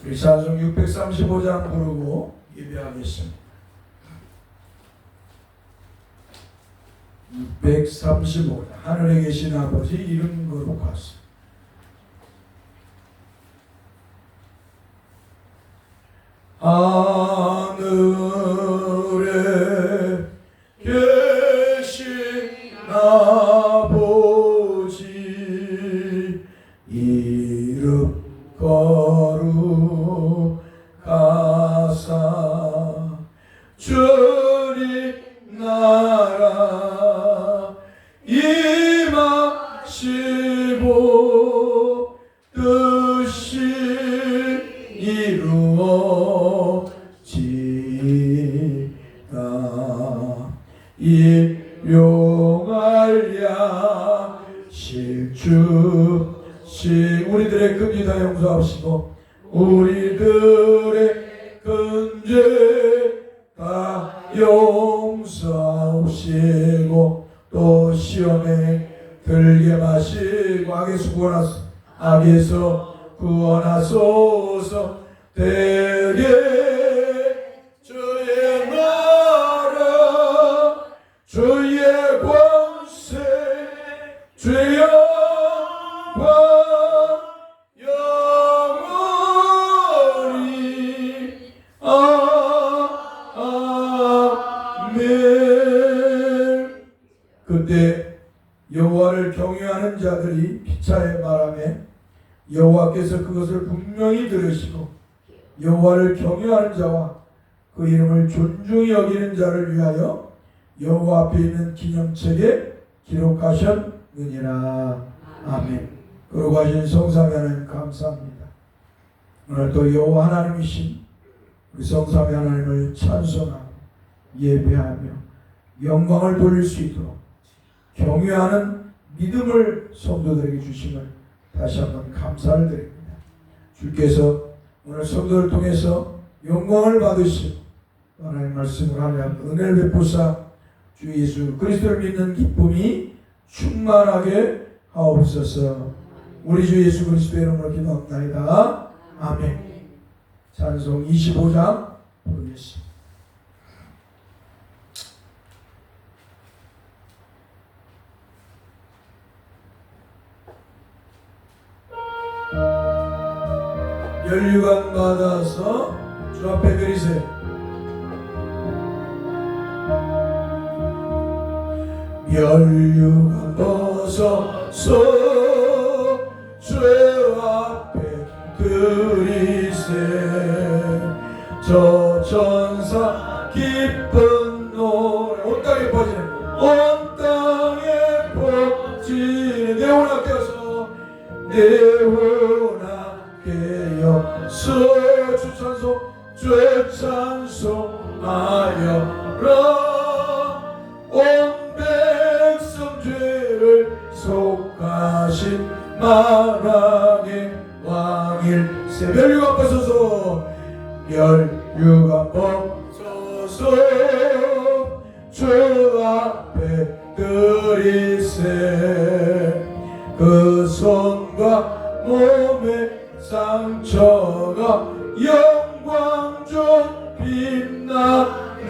우리 찬송 635장 부르고 예배하겠습니다. 635장 하늘에 계신 아버지 이름 거룩하소서. 하늘에 계신 아버지 이름 거룩하사 주님 나라 임하시고 뜻이 이루어지다. 일용할 양식 주시 우리들의 금지다 용서하시고 우리들의 근죄 다 용서하시고 또 시험에 들게 마시고 악에서 구원하소서. 대개 주의 나라 주의 권세 주의 영광 영원히 아멘. 그때 여호와를 경외하는 자들이 피차에 말하며 여호와께서 그것을 분명히 들으시고 여호와를 경외하는 자와 그 이름을 존중히 여기는 자를 위하여 여호와 앞에 있는 기념책에 기록하셨느니라. 아멘. 그러고 하신 성삼위 하나님 감사합니다. 오늘 또 여호와 하나님이신 우리 성삼위 하나님을 찬송하고 예배하며 영광을 돌릴 수 있도록 경외하는 믿음을 성도들에게 주심을 다시 한번 감사를 드립니다. 주께서 오늘 성도를 통해서 영광을 받으시고 하나님 말씀을 하며 은혜를 베푸사 주 예수 그리스도를 믿는 기쁨이 충만하게 하옵소서. 우리 주 예수 그리스도의 이름으로 기도합나이다. 아멘. 찬송 25장 부르겠습니다. 멸류관 받아서 주 앞에 드리세요. 멸류관 벗어서 주 앞에 드리세. 저 천사 기쁜 노래 온 땅에 퍼지네. 온 땅에 퍼지네. 내 혼아 깨어서 내 혼아 깨어서 주 찬송 주 찬송하여라. 온 백성 죄를 속하신 만왕의 왕일세. 멸류관 벗어서 멸류관 벗어서 주 앞에 드리세. 그 손과 몸의 상처가 영광 좀 빛나네.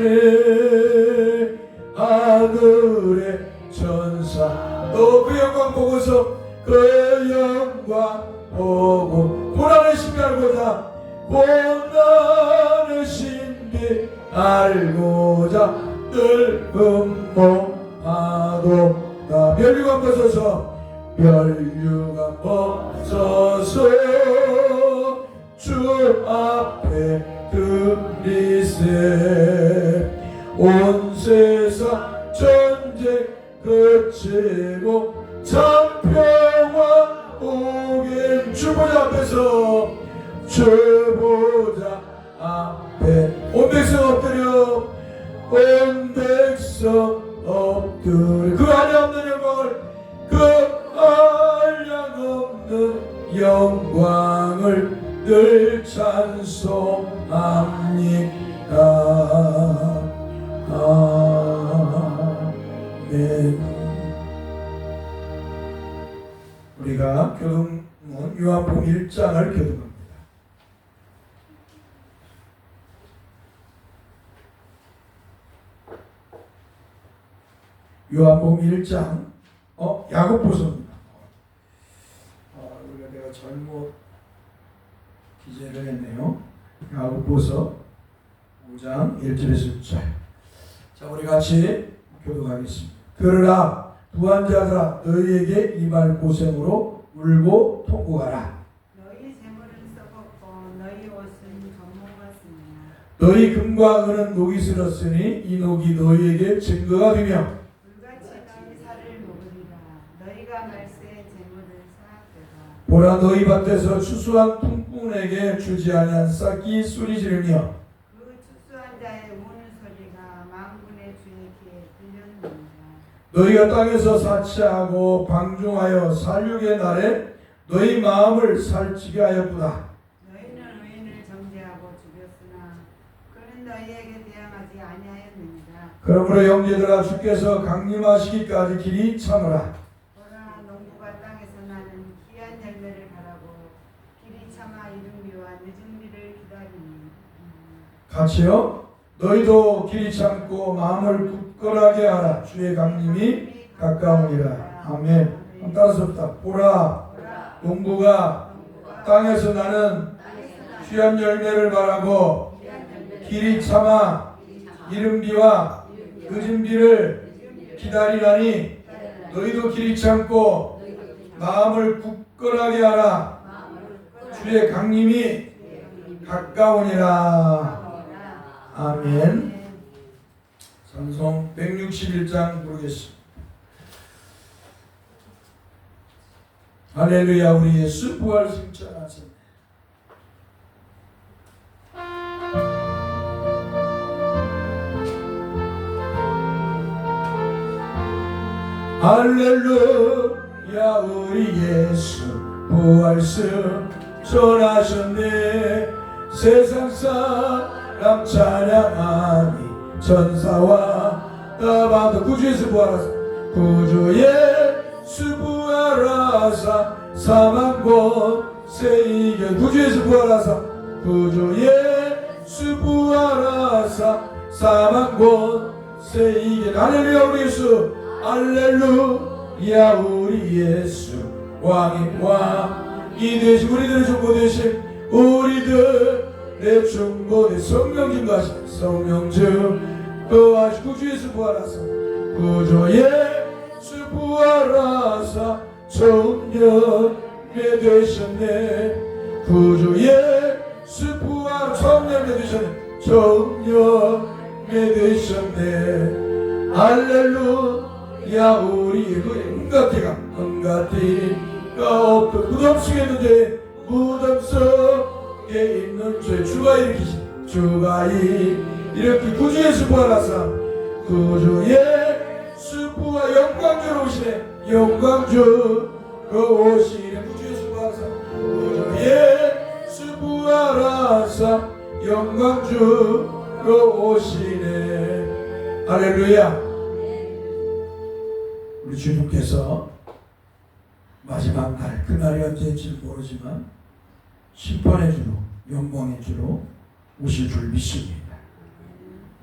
하늘의 천사 또 그 영광 보고서 그 영광 보고 고난의 신비 알고자 고난의 신비 알고자 늘 흠모하도다. 멸류관 벗어서 멸류관 벗어서 주 앞에 드리세. 온 세상 전쟁 그치고 참 평화 오길. 주보자 앞에서 주보자 앞에 온 백성 엎드려 온 백성 엎드려. 그 한량없는 영광을 그 한량없는 영광을 늘 찬송합니다. 아멘. 우리가 교동문 요한복음 1장을 교동합니다. 요한복음 1장 야고보서입니다. 우리가 내가 잘못 기재를 했네요. 야고보서 5장 1절에서 6절. 자, 우리 같이 교독하겠습니다. 그러나 부한 자들아 너희에게 이 말 고생으로 울고 통곡하라. 너희 재물은 썩었고 너희 옷은 검은것이니라. 너희 금과 은은 녹이 슬었으니 이 녹이 너희에게 증거가 되며 불같이 너희 살을 먹으리라. 너희가 말세에 재물을 쌓았도다. 보라 너희 밭에서 추수한 통꾼에게 주지 아니한 싹이 소리 지르며 그 추수한 자의 우는 소리가 만군의 주에게 들렸느니라. 너희가 땅에서 사치하고 방종하여 살육의 날에 너희 마음을 살찌게 하였구나. 너희는 의인을 정죄하고 죽였으나 그는 너희에게 대항하지 아니하였느니라. 그러므로 형제들아 주께서 강림하시기까지 길이 참으라. 보라 농부가 땅에서 나는 귀한 열매를 바라고 길이 참아 이른비와 늦은 비를 기다리니 같이요. 너희도 길이 참고 마음을 굳건하게 하라. 주의 강림이 가까우니라. 아멘. 한번 따라서 봅시다. 보라 농부가 땅에서 나는 귀한 열매를 바라고 길이 참아 이른 비와 늦은 비를 기다리라니 너희도 길이 참고 마음을 굳건하게 하라. 주의 강림이 가까우니라. 아멘. 찬송 161장 부르겠습니다. 할렐루야. 우리 예수 부활 승천하셨네. 할렐루야. 우리 예수 부활 승천하셨네. 세상 사람 찬양하니 천사와 나바도 구주 예수 부활하사 구주 예수 부활하사 사망 곳에 이겨 구주 예수 부활하사 구주 예수 부활하사 사망 곳에 이겨 할렐루야. 우리 예수 할렐루야. 우리 예수 왕의 왕이 되신 우리들의 중보 되신 우리들의 중보대 성령 증거하신 성령 증거하신 구주 예수 부활하사 구주 예수 부활하사 처음 열매 되셨네. 구주 예수 부활 처음 열매 되셨네. 처음 열매 되셨네. 할렐루야. 우리 응가티가 없던 무덤 속에 있는 죄 무덤 속에 있는 죄 주가 일으키신 주가 일으키 구주 예수 부활하사 구주 예수 부활 영광주로 오시네. 영광주로 오시네. 구주 예수 부활하사 구주 예수 부활하사 영광주로 오시네. 할렐루야. 우리 주님께서 마지막 날, 그날이 언제인지 모르지만 심판의 주로, 영광의 주로 오실 줄 믿습니다.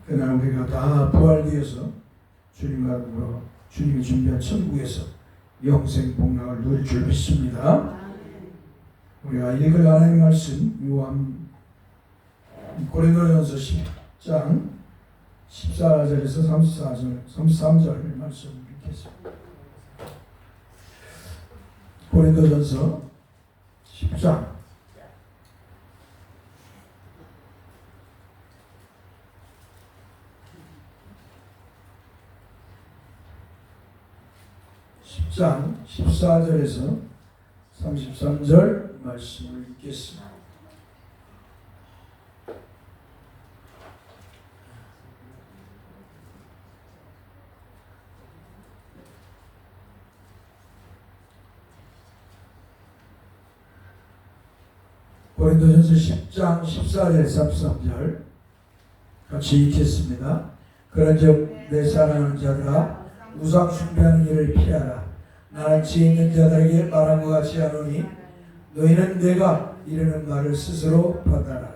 그날 우리가 다 부활되어서 주님과 더불어 주님이 준비한 천국에서 영생 복락을 누릴 줄 믿습니다. 우리가 읽을 하나님의 말씀 요한 고린도전서 10장 14절에서 33절 말씀 읽겠습니다. 고린도전서 10장 14절에서 33절 말씀을 읽겠습니다. 고린도전서 10장 14절 33절 같이 읽겠습니다. 그런즉 내 사랑하는 자들아 우상 숭배하는 일을 피하라. 나는 지혜 있는 자들에게 말한 것 같이 하노니 너희는 내가 이르는 말을 스스로 판단하라.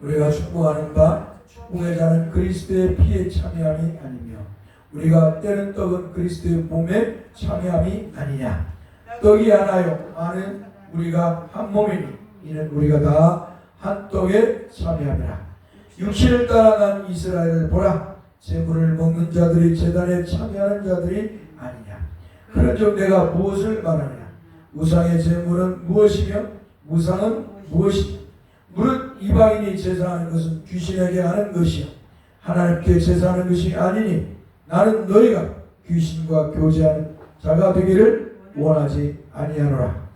우리가 축복하는 바 축복의 자는 그리스도의 피에 참여함이 아니며 우리가 떼는 떡은 그리스도의 몸에 참여함이 아니냐. 떡이 하나요 많은 우리가 한 몸이니 이는 우리가 다 한 떡에 참여함이라. 육신을 따라 난 이스라엘을 보라. 제물을 먹는 자들이 제단에 참여하는 자들이 아니냐. 그런즉 내가 무엇을 말하느냐. 우상의 제물은 무엇이며 우상은 무엇이냐. 무릇 이방인이 제사하는 것은 귀신에게 하는 것이요 하나님께 제사하는 것이 아니니 나는 너희가 귀신과 교제하는 자가 되기를 원하지 아니하노라.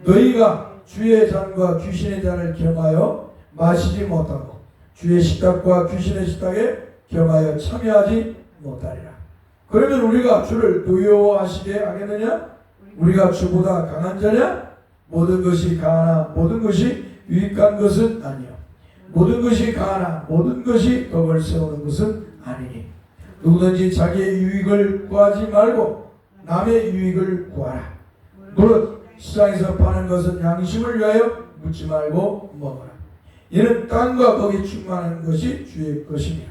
너희가 주의 잔과 귀신의 잔을 겸하여 마시지 못하고 주의 식탁과 귀신의 식탁에 겸하여 참여하지 못하리라. 그러면 우리가 주를 두려워하시게 하겠느냐? 우리가 주보다 강한 자냐? 모든 것이 강하나 모든 것이 유익한 것은 아니요 모든 것이 강하나 모든 것이 덕을 세우는 것은 아니니 누구든지 자기의 유익을 구하지 말고 남의 유익을 구하라. 무릇 시장에서 파는 것은 양심을 위하여 묻지 말고 먹어라. 이는 땅과 거기 충만한 것이 주의 것이니라.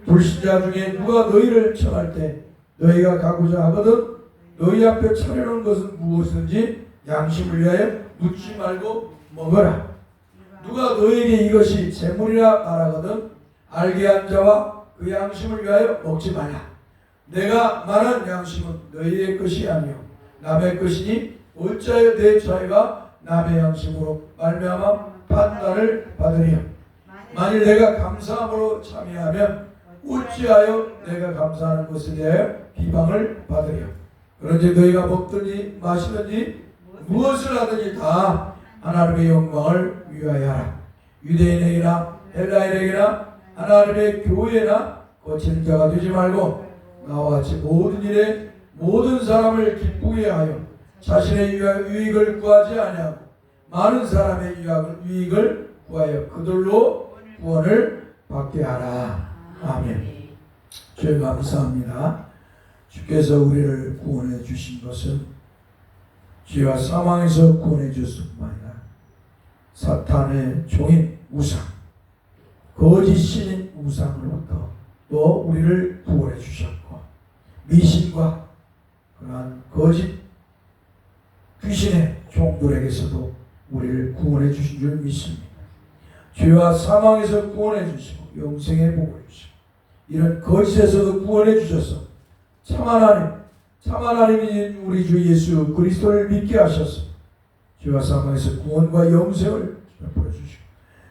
불신자 중에 누가 너희를 청할 때 너희가 가고자 하거든 너희 앞에 차려놓은 것은 무엇이든지 양심을 위하여 묻지 말고 먹어라. 누가 너에게 이것이 재물이라 말하거든 알게 한 자와 그 양심을 위하여 먹지 말라. 내가 말한 양심은 너희의 것이 아니요 남의 것이니 어찌하여 내 자유가 남의 양심으로 말미암아 판단을 받으리요. 만일 내가 감사함으로 참여하면 어찌하여 내가 감사하는 것에 대하여 비방을 받으리요. 그런지 너희가 먹든지 마시든지 무엇을 하든지 다 하나님의 영광을 위하여 하라. 유대인에게나 헬라인에게나 하나님의 교회나 거치는 자가 되지 말고 나와 같이 모든 일에 모든 사람을 기쁘게 하여 자신의 유익을 구하지 아니하고 많은 사람의 유익을 구하여 그들로 구원을 받게 하라. 아멘. 주여 감사합니다. 주께서 우리를 구원해 주신 것은 죄와 사망에서 구원해 주셨을 뿐만 아니라 사탄의 종인 우상, 거짓 신인 우상으로부터 또 우리를 구원해 주셨고 미신과 그러한 거짓 귀신의 종들에게서도 우리를 구원해 주신 줄 믿습니다. 죄와 사망에서 구원해 주시고 영생의 복을 주시고 이런 거짓에서도 구원해 주셔서 참 하나님이 우리 주 예수 그리스도를 믿게 하셔서 죄와 사망에서 구원과 영생을 베풀어 주시고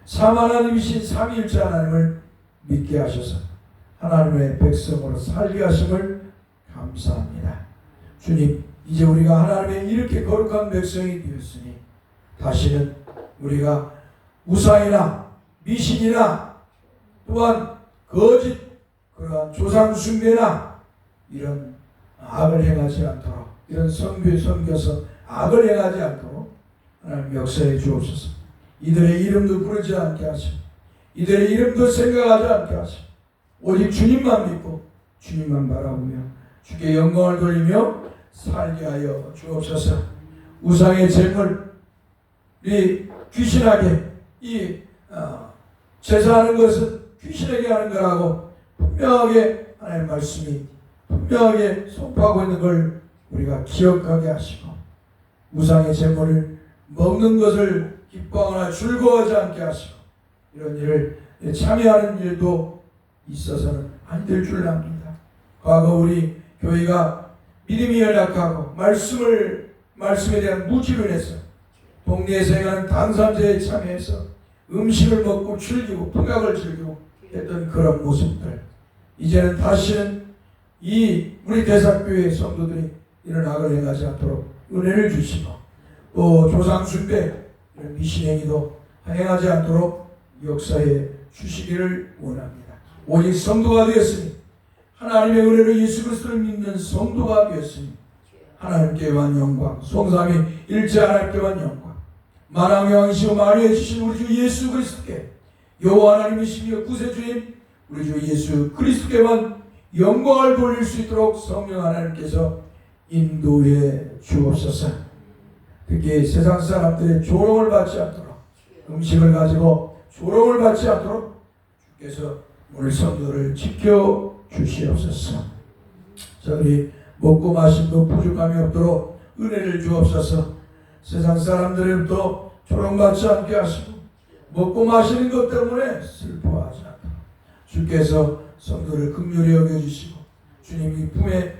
참 하나님이신 삼위일체 하나님을 믿게 하셔서 하나님의 백성으로 살게 하심을 감사합니다. 주님, 이제 우리가 하나님의 이렇게 거룩한 백성이 되었으니 다시는 우리가 우상이나 미신이나 또한 거짓 그러한 조상 숭배나 이런 악을 행하지 않도록 이런 성교에 섬겨서 악을 행하지 않도록 하나님 역사해 주옵소서. 이들의 이름도 부르지 않게 하시고 이들의 이름도 생각하지 않게 하시고 오직 주님만 믿고 주님만 바라보며 주께 영광을 돌리며 살게 하여 주옵소서. 우상의 재물이 귀신에게 제사하는 것은 귀신에게 하는 거라고 분명하게 하나님 말씀이 분명하게 선포하고 있는 걸 우리가 기억하게 하시고 우상의 재물을 먹는 것을 기뻐하거나 즐거워하지 않게 하시고 이런 일을 참여하는 일도 있어서는 안 될 줄 압니다. 과거 우리 교회가 믿음이 연약하고 말씀에 대한 무지로 인해서 동네에서 행하는 당산제에 참여해서 음식을 먹고 즐기고 풍악을 즐기고 했던 그런 모습들 이제는 다시는 우리 대사교회 성도들이 이런 악을 행하지 않도록 은혜를 주시고 또 조상숭배 이런 미신행위도 행하지 않도록 역사해 주시기를 원합니다. 오직 성도가 되었으니 하나님의 은혜로 예수 그리스도를 믿는 성도가 되었으니 하나님께만 영광 성삼위 일체 하나님께만 영광 만왕의 왕이시오 마리아의 주신 우리 주 예수 그리스도께 여호와 하나님이시며 구세주인 우리 주 예수 그리스도께만 영광을 돌릴 수 있도록 성령 하나님께서 인도해 주옵소서. 특히 세상 사람들의 조롱을 받지 않도록 음식을 가지고 조롱을 받지 않도록 주께서 우리 성도를 지켜 주시옵소서. 저들이 먹고 마심도 부족함이 없도록 은혜를 주옵소서. 세상 사람들로부터 조롱받지 않게 하시고 먹고 마시는 것 때문에 슬퍼하지 않도록 주께서 성도를 긍휼히 여겨주시고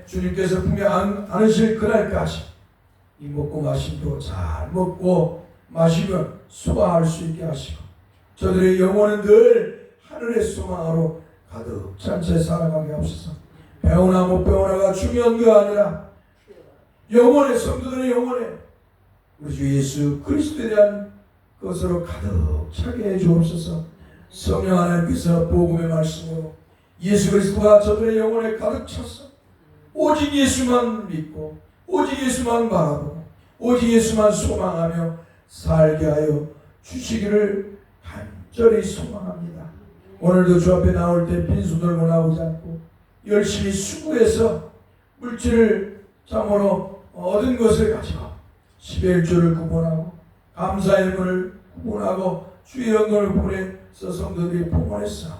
주님께서 품에 안으실 그날까지 이 먹고 마심도 잘 먹고 마시며 소화할 수 있게 하시고 저들의 영혼은 늘 하늘의 소망으로 가득 찬 채 살아가게 하옵소서. 배우나 못 배우나가 중요한 게 아니라 영혼의 성도들의 영혼에 우리 주 예수 그리스도에 대한 것으로 가득 차게 해 주옵소서. 성령 하나님께서 복음의 말씀으로 예수 그리스도가 저들의 영혼에 가득 차서 오직 예수만 믿고 오직 예수만 바라보고 오직 예수만 소망하며 살게 하여 주시기를 간절히 소망합니다. 오늘도 주 앞에 나올 때 빈손 들고 나오지 않고 열심히 수고해서 물질을 참으로 얻은 것을 가지고 11조를 구분하고 감사의 문을 구분하고 주의 영광을 보내서 성도들이 봉헌했사오니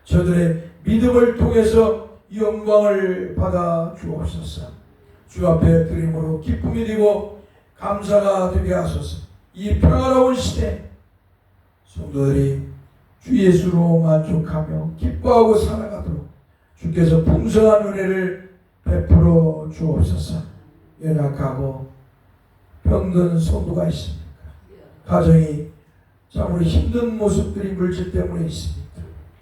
저들의 믿음을 통해서 영광을 받아 주옵소서. 주 앞에 드림으로 기쁨이 되고 감사가 되게 하소서. 이 평화로운 시대 성도들이 주 예수로 만족하며 기뻐하고 살아가도록 주께서 풍성한 은혜를 베풀어 주옵소서. 연약하고 병든 성도가 있습니까? 가정이 참으로 힘든 모습들이 물질 때문에 있습니다.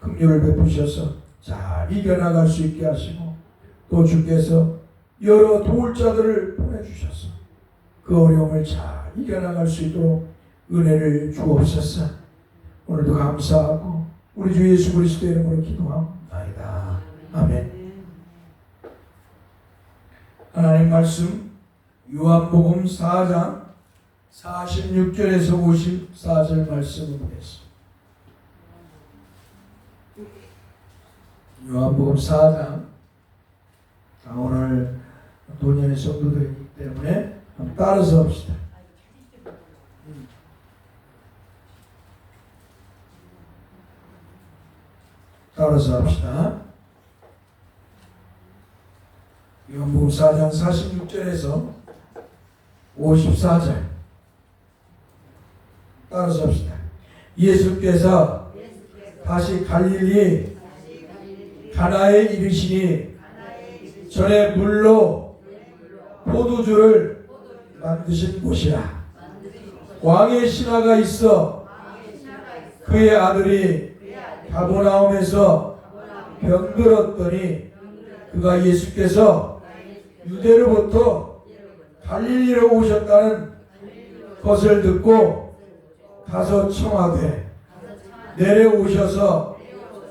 긍휼을 베푸셔서 잘 이겨나갈 수 있게 하시고 또 주께서 여러 도울 자들을 보내주셔서 그 어려움을 잘 이겨나갈 수 있도록 은혜를 주옵소서. 오늘도 감사하고 우리 주 예수 그리스도의 이름으로 기도합니다. 아멘. 하나님 말씀 요한복음 4장 46절에서 54절 말씀을 보겠습니다. 요한복음 4장 오늘 노년의 성도들이기 때문에 한번 따라서 합시다. 따라서 합시다. 요한복음 4장 46절에서 54절 따라서 합시다. 예수께서 다시 갈릴리 가나에 이르시니 전에 물로 포도주를 만드신 곳이라. 왕의 신하가 있어 그의 아들이 가버나움에서 병들었더니 그가 예수께서 유대로부터 갈릴리로 오셨다는 것을 듣고 가서 청하되 내려오셔서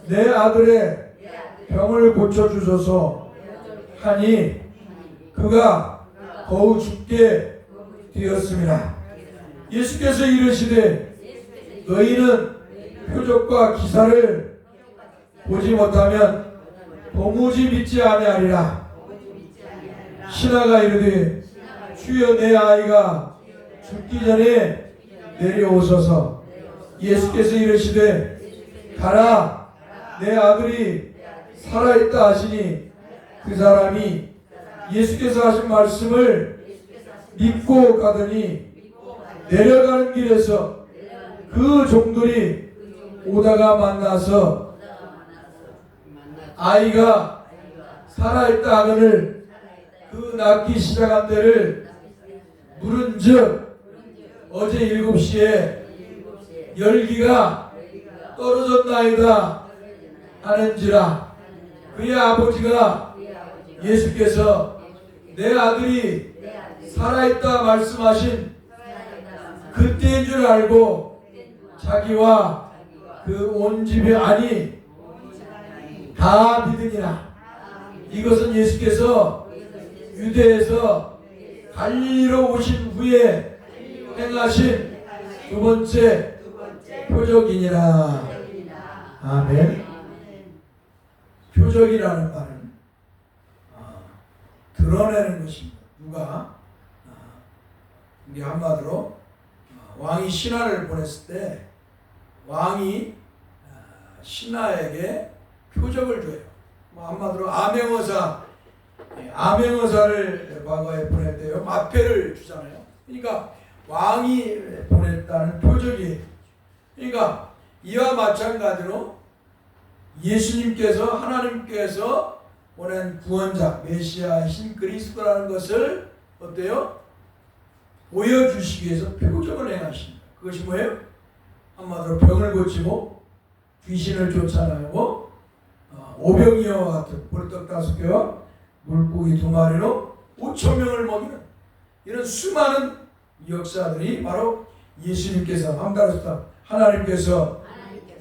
내 아들의 병을 고쳐주소서 하니 그가 거의 죽게 되었습니다. 예수께서 이르시되 너희는 표적과 기사를 보지 못하면 도무지 믿지 아니하리라. 신하가 이르되 주여 내 아이가 죽기 전에 내려오소서. 예수께서 이르시되 가라 내 아들이 살아있다 하시니 그 사람이 예수께서 하신 말씀을 믿고 가더니 내려가는 길에서 그 종들이 오다가 만나서 아이가 살아있다 하거늘 그 낳기 시작한 때를 물은즉 어제 7시에 열기가 떨어졌나이다 하는지라. 그의 아버지가 예수께서 내 아들이 살아있다 말씀하신 그때인 줄 알고 자기와 그 온 집이 아니 다 믿으니라. 이것은 예수께서 유대에서 갈릴리로 오신 후에 행하신 두 번째 표적이니라. 아멘. 표적이라는 말은 드러내는 것입니다. 누가 우리 한마디로 왕이 신하를 보냈을 때 왕이 신하에게 표적을 줘요. 한마디로 암행어사 암행어사를 과거에 보냈대요. 마패를 주잖아요. 그러니까 왕이 보냈다는 표적이에요. 그러니까 이와 마찬가지로 예수님께서 하나님께서 보낸 구원자 메시아이신 그리스도라는 것을 어때요? 보여주시기 위해서 표적을 행하십니다. 그것이 뭐예요? 한마디로 병을 고치고 귀신을 쫓아내고 오병이어와 같은 볼떡 5개와 물고기 2마리로 5,000명을 먹이는 이런 수많은 역사들이 바로 예수님께서 하나님께서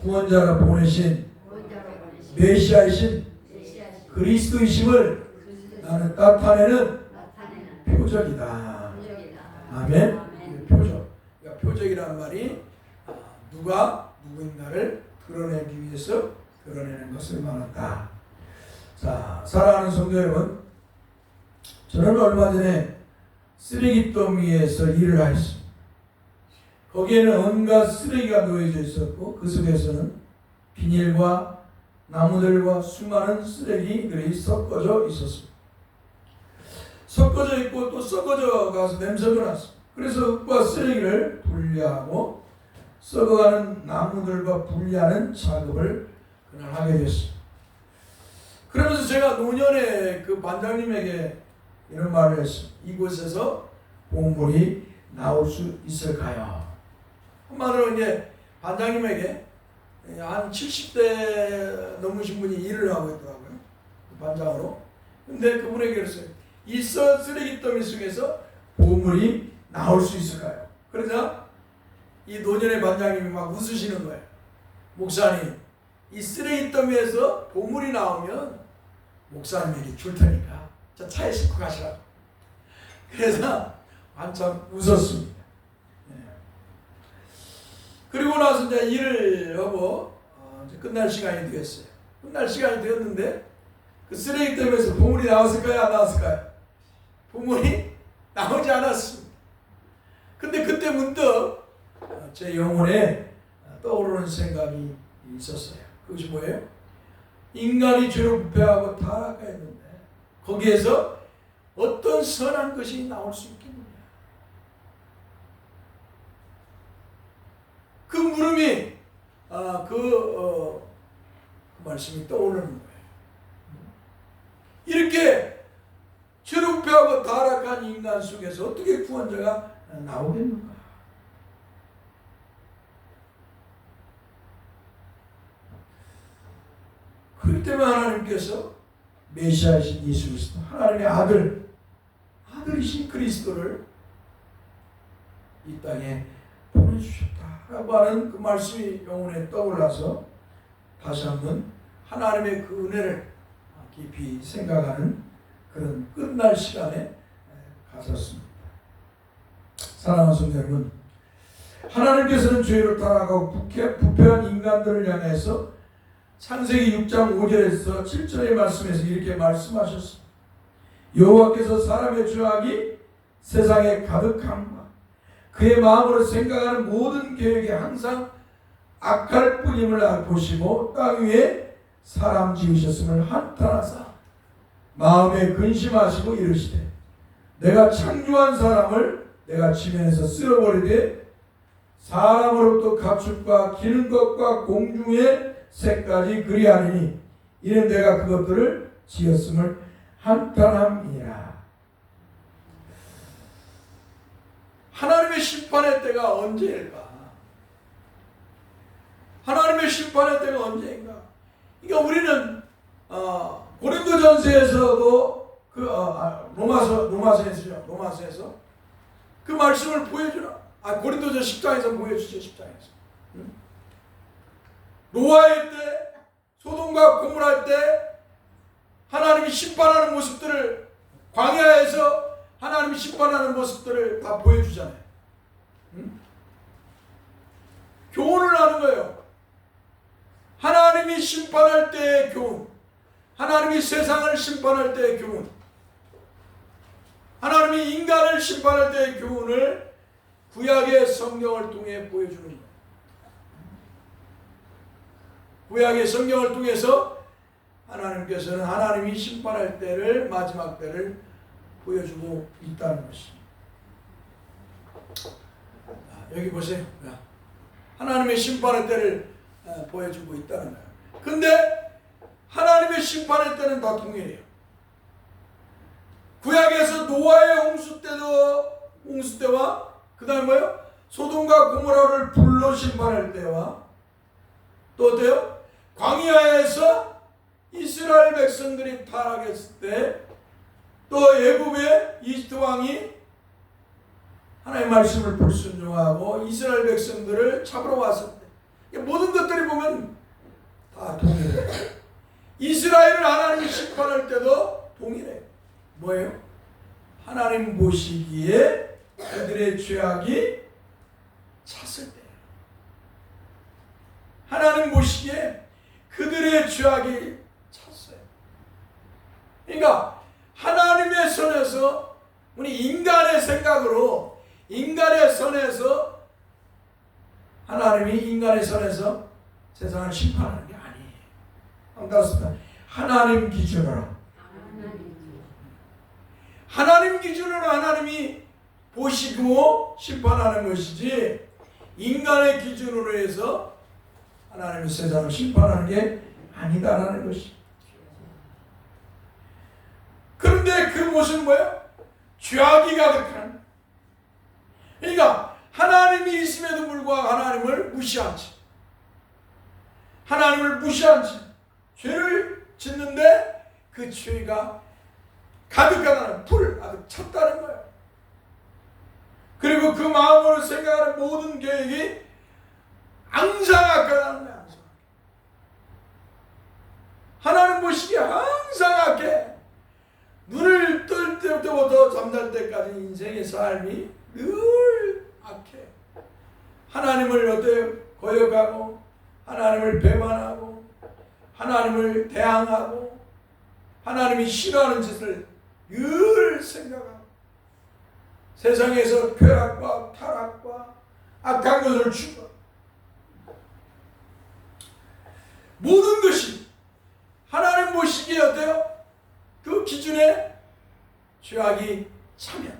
구원자로 보내신 메시아이신 그리스도이심을 나는 나타내는 표적이다. 아멘. 표적. 그러니까 표적이라는 말이 누가 누구인가를 드러내기 위해서 드러내는 것을 말한다. 자, 사랑하는 성도 여러분, 저는 얼마 전에 쓰레기통 위에서 일을 했습니다. 거기에는 온갖 쓰레기가 놓여져 있었고 그 속에서는 비닐과 나무들과 수많은 쓰레기들이 섞어져 있었습니다. 섞어져 있고 또 썩어져 가서 냄새가 났습니다. 그래서 흙과 쓰레기를 분리하고 썩어가는 나무들과 분리하는 작업을 그날 하게 됐습니다. 그러면서 제가 노년에 그 반장님에게 이런 말을 했습니다. 이곳에서 보물이 나올 수 있을까요? 한마디로 이제 반장님에게 한 70대 넘으신 분이 일을 하고 있더라고요. 반장으로. 근데 그분에게 그랬어요. 이 쓰레기 더미 속에서 보물이 나올 수 있을까요? 그러자 이 노년의 반장님이 막 웃으시는 거예요. 목사님, 이 쓰레기 더미에서 보물이 나오면 목사님에게 줄 테니까 저 차에 싣고 가시라고. 그래서 한참 웃었습니다. 그리고 나서 이제 일을 하고 이제 끝날 시간이 되었어요. 끝날 시간이 되었는데 그 쓰레기 더미에서 보물이 나왔을까요? 안 나왔을까요? 보물이 나오지 않았습니다. 근데 그때 문득 제 영혼에 떠오르는 생각이 있었어요. 그것이 뭐예요? 인간이 죄로 부패하고 타락했는데 거기에서 어떤 선한 것이 나올 수 있겠느냐. 그 물음이 그 말씀이 떠오르는 거예요. 이렇게 죄로 부패하고 타락한 인간 속에서 어떻게 구원자가 나오겠는가? 그렇기 때문에 하나님께서 메시아이신 예수 그리스도, 하나님의 아들이신 그리스도를 이 땅에 보내주셨다라고 하는 그 말씀이 영혼에 떠올라서 다시 한번 하나님의 그 은혜를 깊이 생각하는 그런 끝날 시간에 가졌습니다. 사랑하는 성도 여러분, 하나님께서는 죄로 타락하고 부패한 인간들을 향해서 창세기 6장 5절에서 7절의 말씀에서 이렇게 말씀하셨습니다. 여호와께서 사람의 죄악이 세상에 가득함과 그의 마음으로 생각하는 모든 계획이 항상 악할 뿐임을 보시고 땅 위에 사람 지으셨음을 한탄하사 마음에 근심하시고 이르시되 내가 창조한 사람을 내가 지면에서 쓸어버리되 사람으로부터 가축과 기는 것과 공중의 새까지 그리하리니 이는 내가 그것들을 지었음을 한탄함이라. 하나님의 심판의 때가 언제일까? 하나님의 심판의 때가 언제인가? 그러니까 우리는 고린도전서에서도 그 로마서에서 그 말씀을 보여주나? 고린도전 10장에서 보여주죠. 10장에서. 노아의 때, 소돔과 고모라 때 하나님이 심판하는 모습들을, 광야에서 하나님이 심판하는 모습들을 다 보여주잖아요. 교훈을 하는 거예요. 하나님이 심판할 때의 교훈, 하나님이 세상을 심판할 때의 교훈, 하나님이 인간을 심판할 때의 교훈을 구약의 성경을 통해 보여주는 거예요. 구약의 성경을 통해서 하나님께서는 하나님이 심판할 때를, 마지막 때를 보여주고 있다는 것입니다. 여기 보세요. 하나님의 심판의 때를 보여주고 있다는 거예요. 근데 하나님의 심판의 때는 다 동일해요. 구약에서 노아의 홍수 때와 그 다음에 뭐예요? 소돔과 고모라를 불로 심판할 때와 또 어때요? 광야에서 이스라엘 백성들이 타락했을 때, 또 애굽의 이집트 왕이 하나님의 말씀을 불순종하고 이스라엘 백성들을 잡으러 왔을 때, 모든 것들이 보면 다 동일해요. 이스라엘을 하나님이 심판할 때도 동일해요. 뭐예요? 하나님 보시기에 그들의 죄악이 찼을 때, 하나님 보시기에 그들의 죄악이 찼어요. 그러니까 하나님의 선에서, 우리 인간의 생각으로, 인간의 선에서, 하나님이 인간의 선에서 세상을 심판하는 게 아니에요. 반갑습니다. 하나님 기준으로, 하나님 기준으로 하나님이 보시고 심판하는 것이지, 인간의 기준으로 해서 하나님의 세상을 심판하는 게 아니다라는 것이. 그런데 그 모습은 뭐예요? 죄악이 가득한. 그러니까 하나님이 있음에도 불구하고 하나님을 무시한 채, 하나님을 무시한 채 죄를 짓는데 그 죄가 가득하다는, 불 가득 찼다는 거예요. 그리고 그 마음으로 생각하는 모든 계획이 항상 악하다는 거야. 하나님 보시기에 항상 악해. 눈을 뜰 때부터 잠잘 때까지 인생의 삶이 늘 악해. 하나님을 어때요? 거역하고, 하나님을 배반하고, 하나님을 대항하고, 하나님이 싫어하는 짓을 늘 생각하고, 세상에서 쾌락과 타락과 악한 것을 추구하고, 모든 것이 하나님 보시기에 어때요? 그 기준에 죄악이 차면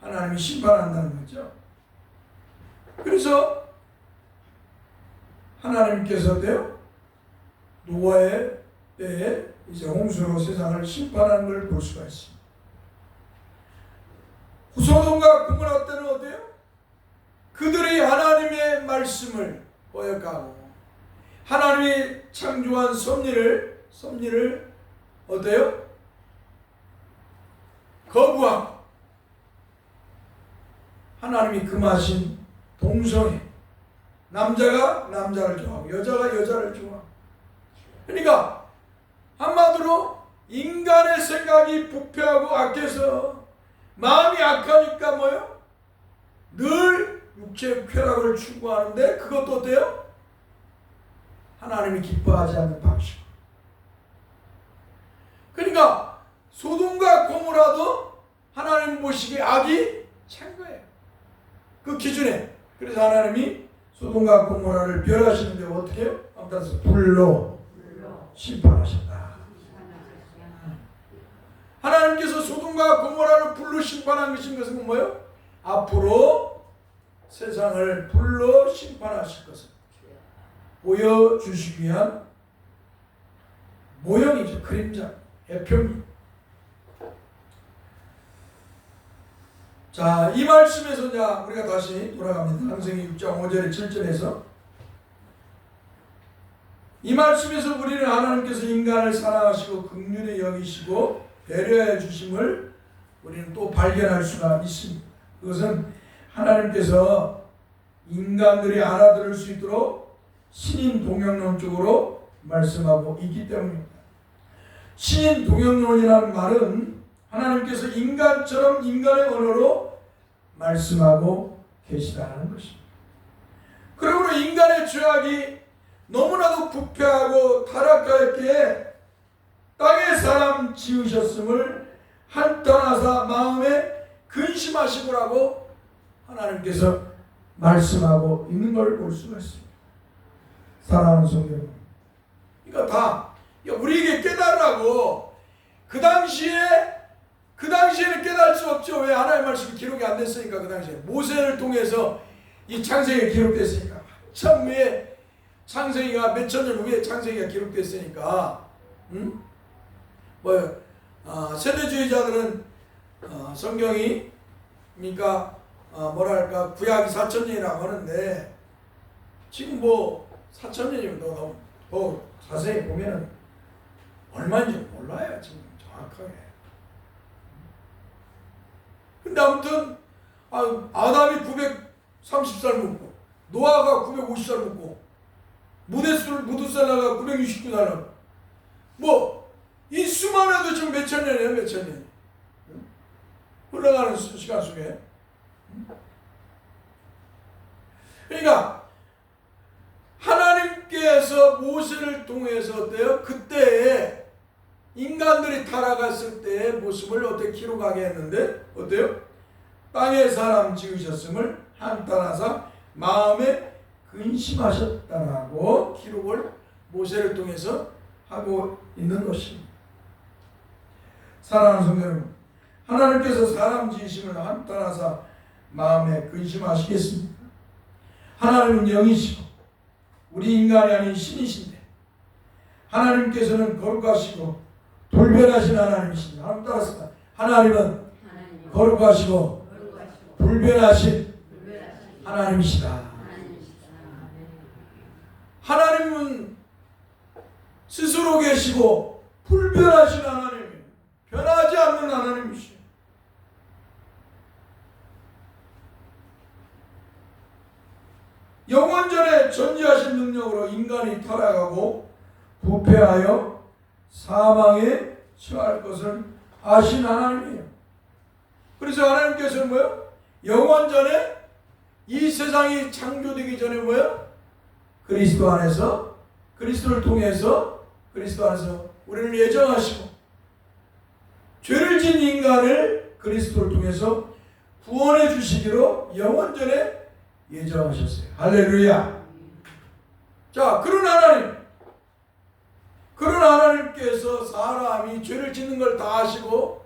하나님이 심판한다는 거죠. 그래서 하나님께서 어때요? 노아의 때에 이제 홍수로 세상을 심판하는 걸 볼 수가 있습니다. 소돔과 고모라 때는 어때요? 그들이 하나님의 말씀을 거역하고 하나님이 창조한 섭리를 어때요? 거부하고, 하나님이 금하신 동성애, 남자가 남자를 좋아하고 여자가 여자를 좋아하고, 그러니까 한마디로 인간의 생각이 부패하고 악해서 마음이 악하니까 뭐예요? 늘 육체의 쾌락을 추구하는데, 그것도 어때요? 하나님이 기뻐하지 않는 방식. 그러니까 소돔과 고모라도 하나님 보시기에 악이 찬 거예요. 그 기준에. 그래서 하나님이 소돔과 고모라를 멸하시는데 어떻게 해요? 아무튼 불로 심판하셨다. 하나님께서 소돔과 고모라를 불로 심판한 것은 뭐예요? 앞으로 세상을 불로 심판하실 것을 보여주시기 위한 모형이죠. 그림자, 애표입니다. 자, 이 말씀에서 이제 우리가 다시 돌아갑니다. 창세기 6장 5절에 7절에서 이 말씀에서 우리는 하나님께서 인간을 사랑하시고 긍휼히 여기시고 배려해 주심을 우리는 또 발견할 수가 있습니다. 그것은 하나님께서 인간들이 알아들을 수 있도록 신인 동영론적으로 말씀하고 있기 때문입니다. 신인 동영론이라는 말은 하나님께서 인간처럼 인간의 언어로 말씀하고 계시다는 것입니다. 그러므로 인간의 죄악이 너무나도 부패하고 타락하였기에 땅에 사람 지으셨음을 한탄하사 마음에 근심하시고라고 하나님께서 말씀하고 있는 걸 볼 수가 있습니다. 사랑하는 성도 여러분, 그러니까 다 우리에게 깨달으라고. 그 당시에는 깨달을 수 없죠. 왜? 하나님의 말씀이 기록이 안 됐으니까. 그 당시에 모세를 통해서 이 창세기가 기록됐으니까. 참 후에 창세기가 몇천 년 후에 창세기가 기록됐으니까. 세대주의자들은 성경이 그러니까 뭐랄까 구약이 4,000년이라고 하는데 지금 4,000년이면 더 자세히 보면은 얼마인지 몰라요. 지금 정확하게. 근데 아무튼 아담이 930살 묵고 노아가 950살 묵고 무두살라가 969살 이 수만 해도 지금 몇천 년이에요. 몇천 년 흘러가는 시간 속에. 그러니까 하나님께서 모세를 통해서 어때요? 그때에 인간들이 타락했을 때의 모습을 어떻게 기록하게 했는데 어때요? 땅에 사람 지으셨음을 한탄하사 마음에 근심하셨다라고 기록을 모세를 통해서 하고 있는 것입니다. 사랑하는 성도 여러분, 하나님께서 사람 지으심을 한탄하사 마음에 근심하시겠습니까? 하나님은 영이시고 우리 인간이 아닌 신이신데 하나님께서는 거룩하시고 불변하신 하나님이십니다. 하나님 따라서 하나님은 거룩하시고 불변하신 하나님이시다. 하나님은 스스로 계시고 불변하신 하나님, 변하지 않는 하나님이시죠. 영원전에 전지하신 능력으로 인간이 타락하고 부패하여 사망에 처할 것을 아신 하나님이에요. 그래서 하나님께서는 뭐예요? 영원전에 이 세상이 창조되기 전에 뭐예요? 그리스도 안에서 그리스도를 통해서 그리스도 안에서 우리를 예정하시고 죄를 진 인간을 그리스도를 통해서 구원해 주시기로 영원전에 예정하셨어요. 할렐루야. 자, 그런 하나님께서 사람이 죄를 짓는 걸 다 아시고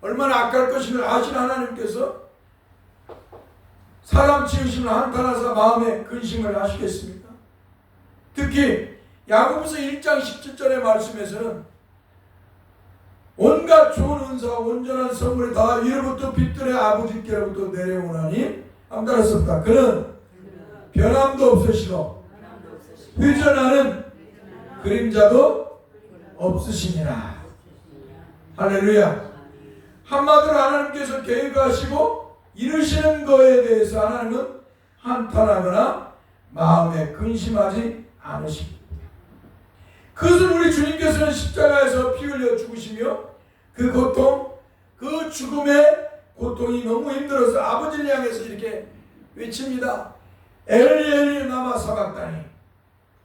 얼마나 악할 것임을 아신 하나님께서 사람 지으심을 한탄하사 마음에 근심을 하시겠습니까? 특히 야고보서 1장 17절의 말씀에서는 온갖 좋은 은사와 온전한 선물이 다 위로부터 빛들의 아버지께로부터 내려오나니 한번 따라서 그는 변함도 없으시고 회전하는 그림자도 없으시니라. 할렐루야. 한마디로 하나님께서 계획하시고 이루시는 거에 대해서 하나님은 한탄하거나 마음에 근심하지 않으십니다. 그것은 우리 주님께서는 십자가에서 피 흘려 죽으시며 그 고통, 그 죽음의 고통이 너무 힘들어서 아버지를 향해서 이렇게 외칩니다. 엘리 엘리 나마 사박다니.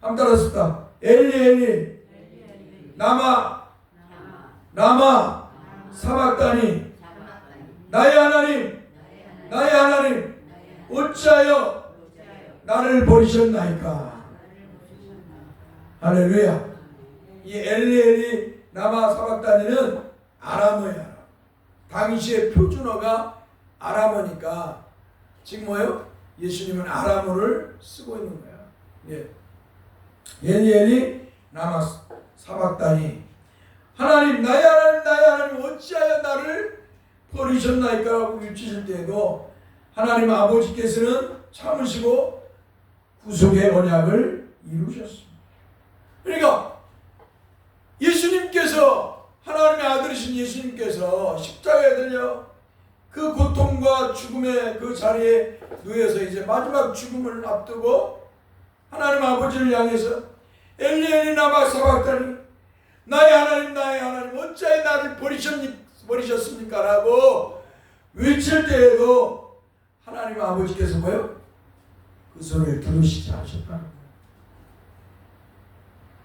한번 따라했습니다. 엘리 엘리 나마 사박다니. 나의 하나님 어찌하여 나를 버리셨나이까. 할렐루야. 이 엘리 엘리 나마 사박다니는 아람어야. 당시의 표준어가 아람어니까 지금 뭐예요? 예수님은 아람어를 쓰고 있는 거야. 예. 엘리 엘리 나마 사박다니. 하나님 나의 하나님 어찌하여 나를 버리셨나이까라고 외치실 때에도 하나님 아버지께서는 참으시고 구속의 언약을 이루셨습니다. 그러니까 예수님께서 하나님의 아들이신 예수님께서 십자가에 들려 그 고통과 죽음의 그 자리에 누워서 이제 마지막 죽음을 앞두고 하나님 아버지를 향해서 엘리 엘리 나마 사박다니 나의 하나님 어찌하여 나를 버리셨습니까? 라고 외칠 때에도 하나님 아버지께서 뭐요? 그 소리를 들으시지 않으셨다는 거예요.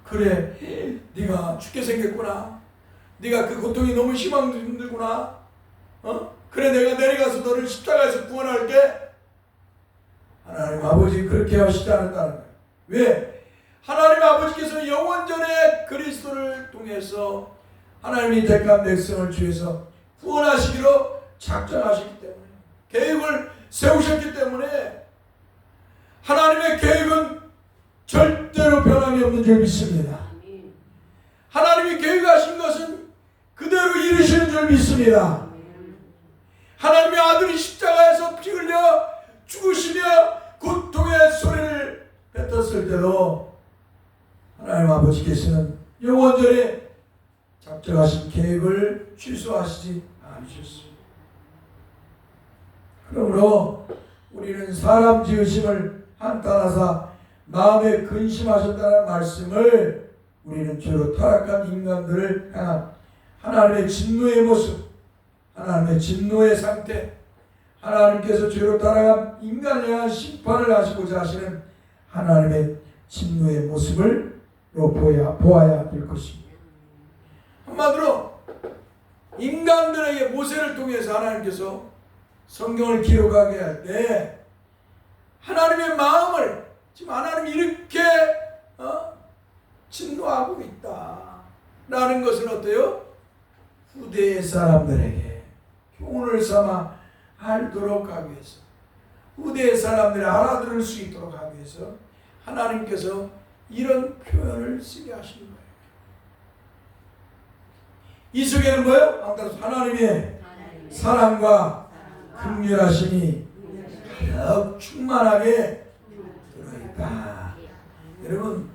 그래, 네가 죽게 생겼구나. 네가 그 고통이 너무 힘들구나. 그래, 내가 내려가서 너를 십자가에서 구원할게. 하나님 아버지 그렇게 하시지 않았다는 거예요. 왜? 하나님 아버지께서 영원전에 그리스도를 통해서 하나님이 택한 백성을 주에서 구원하시기로 작정하셨기 때문에, 계획을 세우셨기 때문에 하나님의 계획은 절대로 변함이 없는 줄 믿습니다. 하나님이 계획하신 것은 그대로 이루시는 줄 믿습니다. 하나님의 아들이 십자가에서 피 흘려 죽으시며 고통의 소리를 뱉었을 때도 하나님 아버지께서는 영원전에 작정하신 계획을 취소하시지 않으셨습니다. 그러므로 우리는 사람 지으심을 한탄하사 마음에 근심하셨다는 말씀을 우리는 죄로 타락한 인간들을 향한 하나님의 진노의 모습, 하나님의 진노의 상태, 하나님께서 죄로 타락한 인간을 향한 심판을 하시고자 하시는 하나님의 진노의 모습을 보아야 될 것입니다. 한마디로 인간들에게 모세를 통해서 하나님께서 성경을 기록하게 할 때 하나님의 마음을, 지금 하나님이 이렇게 진노하고 있다라는 것은 어때요? 후대의 사람들에게 교훈을 삼아 알도록 하기 위해서, 후대의 사람들이 알아들을 수 있도록 하기 위해서 하나님께서 이런 표현을 쓰게 하시는 거예요. 이 속에는 뭐예요? 하나님의 사랑과 긍휼하심이 가득 충만하게 들어있다. 여러분,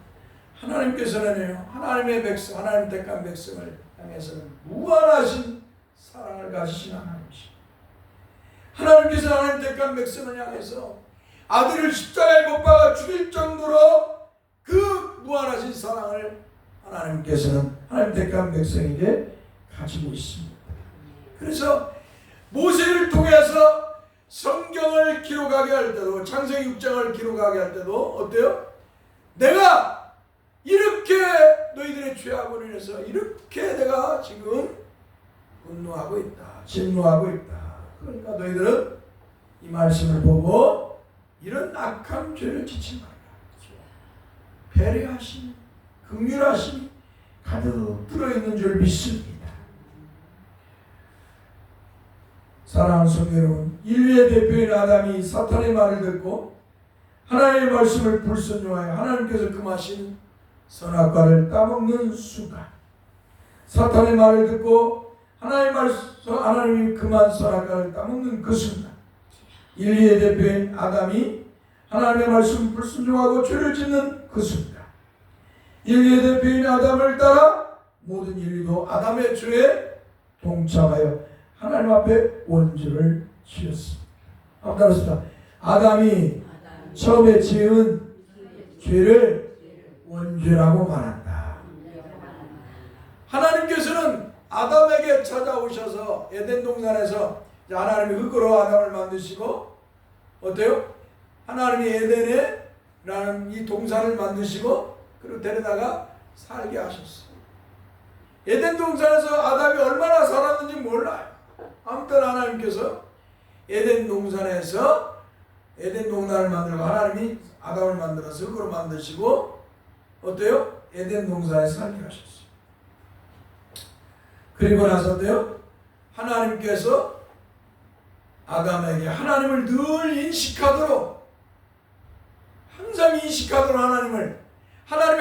하나님께서는요, 하나님의 백성, 하나님 택한 백성을 향해서는 무한하신 사랑을 가지신 하나님이십니다. 하나님께서 하나님 택한 백성을 향해서 아들을 십자가에 못 박아 죽일 정도로 그 무한하신 사랑을 하나님께서는 하나님 택한 백성에게 가지고 있습니다. 그래서 모세를 통해서 성경을 기록하게 할 때도, 창세기 6장을 기록하게 할 때도 어때요? 내가 이렇게 너희들의 죄악으로 인해서 이렇게 내가 지금 분노하고 있다, 진노하고 있다. 그러니까 너희들은 이 말씀을 보고 이런 악한 죄를 짓지 말라. 배려하심, 긍휼하심이 가득 들어있는 줄 믿습니다. 사랑하는 성도 여러분, 인류의 대표인 아담이 사탄의 말을 듣고 하나님의 말씀을 불순종하여 하나님께서 금하신 선악과를 따먹는 순간, 사탄의 말을 듣고 하나님이 금한 선악과를 따먹는 그 순간, 인류의 대표인 아담이 하나님의 말씀을 불순종하고 죄를 짓는 그 순간, 인류의 대표인 아담을 따라 모든 인류도 아담의 죄에 동참하여 하나님 앞에 원죄를 지었습니다. 한번 따라합시다. 아담이 처음에 지은 죄를 원죄라고 말한다. 하나님께서는 아담에게 찾아오셔서 에덴 동산에서 하나님이 흙으로 아담을 만드시고 어때요? 하나님이 에덴에 라는 이 동산을 만드시고 그리고 데려다가 살게 하셨어요. 에덴 동산에서 아담이 얼마나 살았는지 몰라요. 아무튼 하나님께서 에덴 동산에서 에덴 동산을 만들고 하나님이 아담을 만들어서 흙으로 만드시고 어때요? 에덴 동산에 살게 하셨어요. 그리고 나서 어때요? 하나님께서 아담에게 하나님을 늘 인식하도록, 항상 인식하도록 하나님이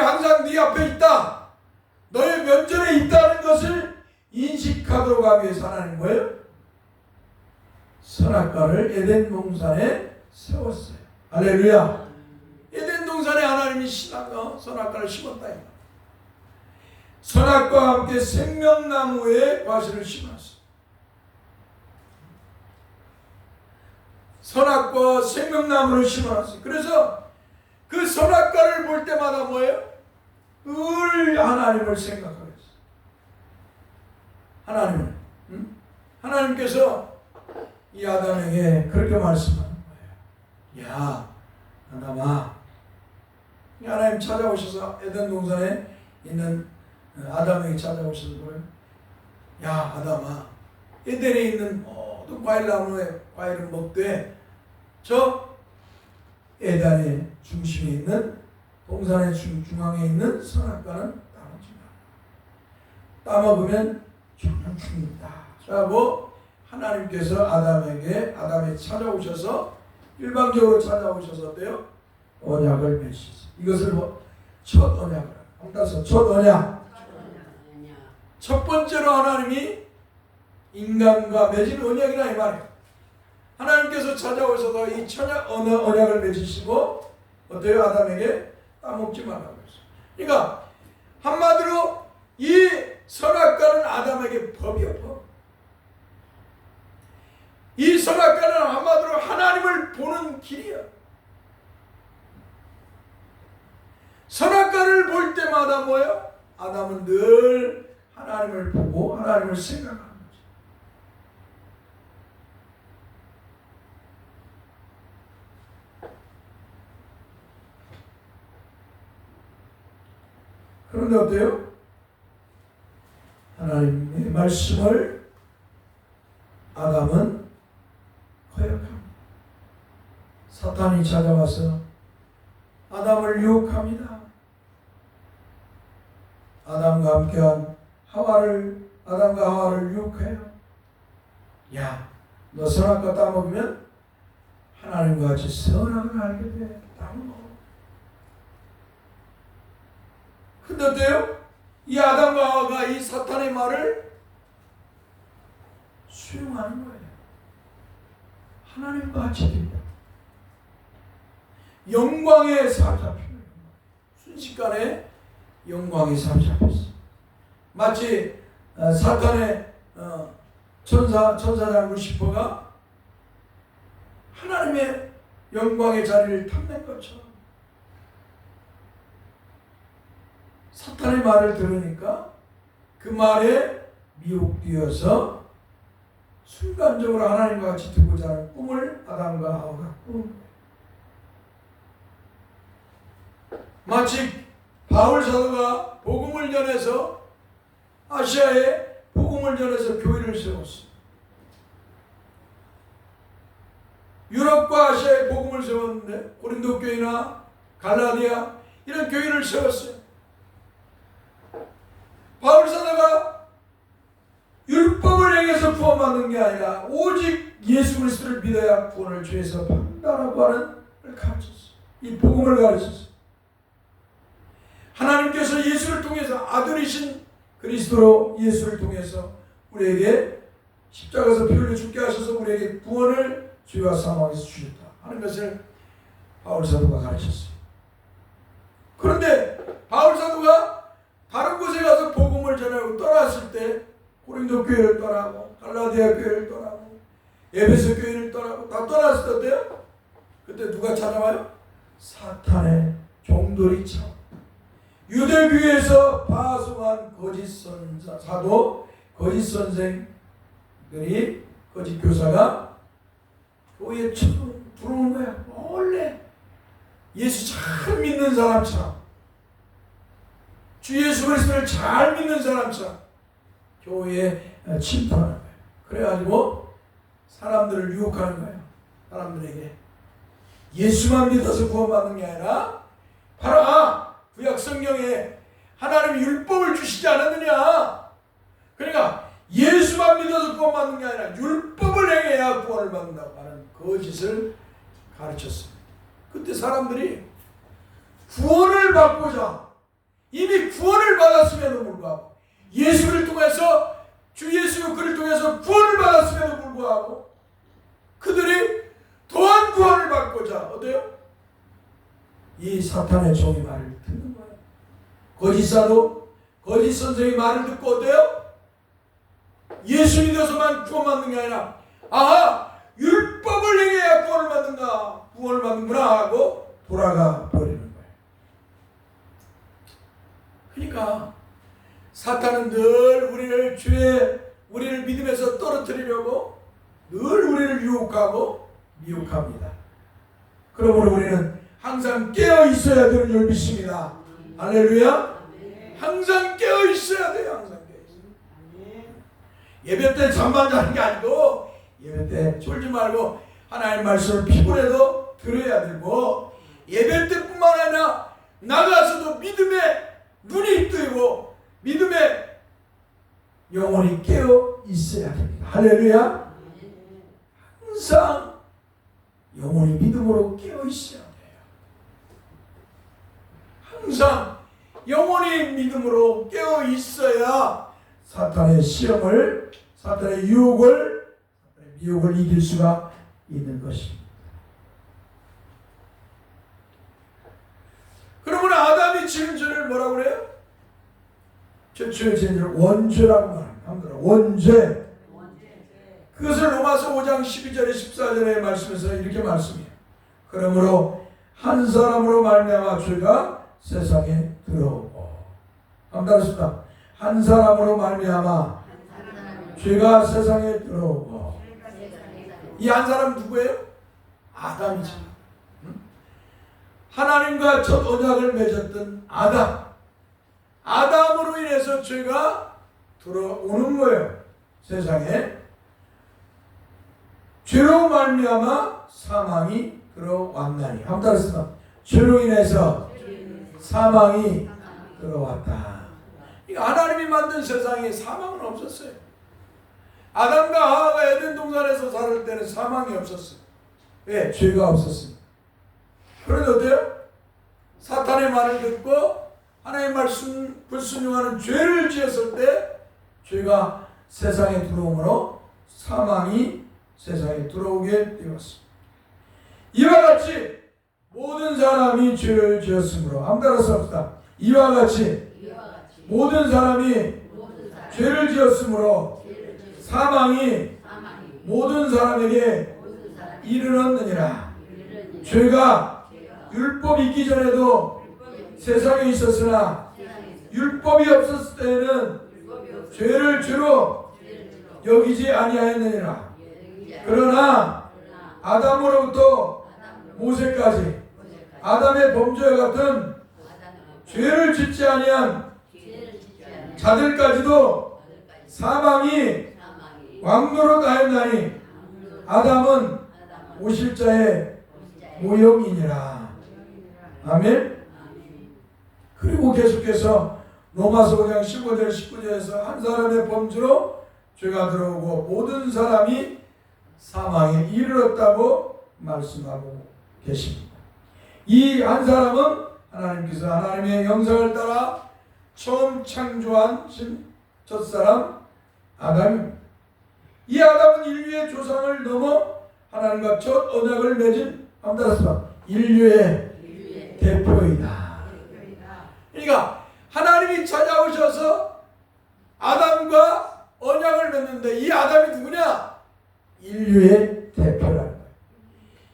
항상 네 앞에 있다, 너의 면전에 있다는 것을 인식하도록 하기 위해서 하나님 뭐예요? 선악과를 에덴 동산에 세웠어요. 할렐루야. 에덴 동산에 하나님이 선악과를 심었다. 선악과와 함께 생명나무의 과실을 심었어요. 선악과 생명나무를 심어놨어요. 그래서 그 선악과를 볼 때마다 뭐예요? 늘 하나님을 생각하고 있어요. 하나님께서 이 아담에게 그렇게 말씀하는 거예요. 야, 아담아. 하나님 찾아오셔서 에덴 동산에 있는 아담에게 찾아오셔서 뭐예요? 야, 아담아. 에덴에 있는 모든 과일나무의 과일을 먹되 저 에덴의 중심에 있는 동산의 중앙에 있는 선악과는 따먹지 마라. 따먹으면 죽는다. 라고 하나님께서 아담이 찾아오셔서 일방적으로 찾아오셔서 어때요? 언약을 맺으시죠. 이것을 첫 언약을 따서 첫 언약. 첫 번째로 하나님이 인간과 맺은 언약이라 이 말이에요. 하나님께서 찾아오셔서 이 언약을 맺으시고 어때요? 아담에게 따먹지 말라고 했어요. 그러니까 한마디로 이 선악과는 아담에게 법이요, 법. 이 선악과는 한마디로 하나님을 보는 길이야. 선악과를 볼 때마다 뭐예요? 아담은 늘 하나님을 보고 하나님을 생각하는 거죠. 그런데 어때요? 하나님의 말씀을 아담은 거역합니다. 사탄이 찾아와서 아담을 유혹합니다. 아담과 함께한 아담과 하와를 유혹해요. 야, 너 선악과 따먹으면 하나님과 같이 선악을 알게 돼. 따먹어. 근데 어때요? 이 아담과 하와가 이 사탄의 말을 수용하는 거예요. 하나님과 같이 됩니다. 영광의 사로잡히는 순식간에 영광이 사로잡혔어요. 마치 사탄의 천사장 루시퍼가 하나님의 영광의 자리를 탐낸 것처럼 사탄의 말을 들으니까 그 말에 미혹되어서 순간적으로 하나님과 같이 두고자 하는 꿈을 아담과 하와가 꾸는 거예요. 마치 바울 사도가 복음을 전해서 아시아에 복음을 전해서 교회를 세웠어요. 유럽과 아시아에 복음을 세웠는데 고린도 교회나 갈라디아 이런 교회를 세웠어요. 바울 사도가 율법을 행해서 구원받는 게 아니라 오직 예수 그리스도를 믿어야 구원을 주에서 받는다라고 하는 걸 가르쳤어요. 이 복음을 가르쳤어요. 하나님께서 예수를 통해서 아들이신 그리스도로 예수를 통해서 우리에게 십자가에서 피 흘려 죽게 하셔서 우리에게 구원을 죄와 사망에서 주셨다 하는 것을 바울 사도가 가르쳤어요. 그런데 바울 사도가 다른 곳에 가서 복음을 전하고 떠났을 때 고린도 교회를 떠나고 갈라디아 교회를 떠나고 에베소 교회를 떠나고 다 떠났을 때 어때요? 그때 누가 찾아와요? 사탄의 종들이 쳐 유대교회에서 파송한 거짓 사도, 거짓 선생들이, 거짓 교사가 교회에 들어오는 거야. 몰래 예수 잘 믿는 사람처럼, 주 예수 그리스도를 잘 믿는 사람처럼 교회에 침투하는 거예요. 그래가지고 사람들을 유혹하는 거예요. 사람들에게 예수만 믿어서 구원받는 게 아니라 바로 구약 성경에 하나님이 율법을 주시지 않았느냐. 그러니까 예수만 믿어서 구원받는 게 아니라 율법을 행해야 구원을 받는다고 하는 거짓을 가르쳤습니다. 그때 사람들이 구원을 받고자 이미 구원을 받았음에도 불구하고 예수를 통해서 주 예수 그를 통해서 구원을 받았음에도 불구하고 그들이 또한 구원을 받고자 어때요? 이 사탄의 종의 말을 듣는 거예요. 거짓 사도, 거짓 선생의 말을 듣고 어때요? 예수 믿어서만 구원받는 게 아니라 율법을 행해야 구원을 받는가, 구원을 받는구나 하고 돌아가 버리는 거예요. 그러니까 사탄은 늘 우리를 믿음에서 떨어뜨리려고 늘 우리를 유혹하고 미혹합니다. 그러므로 우리는 항상 깨어 있어야 되는 줄 믿습니다. 할렐루야. 항상 깨어 있어야 돼요. 항상 깨어 있어요. 예배 때 잠만 자는 게 아니고 예배 때 졸지 말고 하나님의 말씀을 피곤해도 들어야 되고 예배 때뿐만 아니라 나가서도 믿음의 눈이 뜨이고 믿음의 영혼이 깨어 있어야 됩니다. 할렐루야. 항상 영혼이 믿음으로 깨어 있어야 돼요. 항상 영혼이 믿음으로 깨어 있어야 사탄의 시험을, 사탄의 유혹을 이길 수가 있는 것입니다. 그러면 아담이 지은 죄를 뭐라고 그래요? 최초의 죄를 원죄라고 말합니다. 원죄. 그것을 로마서 5장 12절에 14절에 말씀에서 이렇게 말씀해요. 그러므로 한 사람으로 말미암아 죄가 세상에 들어오고. 한번 따라합시다. 한 사람으로 말미암아 죄가 세상에 들어오고. 이 한 사람 누구예요? 아담이죠. 하나님과 첫 언약을 맺었던 아담으로 인해서 죄가 들어오는 거예요. 세상에. 죄로 말미암아 사망이 들어왔나니. 한번 따라합시다. 죄로 인해서 사망이 들어왔다. 하나님이 만든 세상에 사망은 없었어요. 아담과 하와가 에덴 동산에서 살을 때는 사망이 없었어요. 왜? 죄가 없었습니다. 그런데 어때요? 사탄의 말을 듣고 하나님의 말씀 불순종하는 죄를 지었을 때 죄가 세상에 들어오므로 사망이 세상에 들어오게 되었습니다. 이와 같이 모든 사람이 죄를 지었으므로, 한번 따라서 합시다. 이와 같이 모든 사람이 죄를 지었으므로 사망이 모든 사람에게 이르렀느니라. 죄가 율법이 있기 전에도 세상에 있었으나 율법이 없었을 때에는 죄를 죄로 여기지 아니하였느니라. 그러나 아담으로부터 모세까지 아담의 범죄와 같은 죄를 짓지 아니한 자들까지도 사망이 왕노릇 하였나니 아담은 오실자의 모형이니라. 아멘. 그리고 계속해서 로마서 5장 15절 19절에서 한 사람의 범죄로 죄가 들어오고 모든 사람이 사망에 이르렀다고 말씀하고 계십니다. 이 한 사람은 하나님께서 하나님의 영상을 따라 처음 창조하신 첫사람 아담입니다. 이 아담은 인류의 조상을 넘어 하나님과 첫 언약을 맺은, 한번 따라서 인류의 대표이다. 그러니까 하나님이 찾아오셔서 아담과 언약을 맺는데 이 아담이 누구냐? 인류의 대표라는 거예요.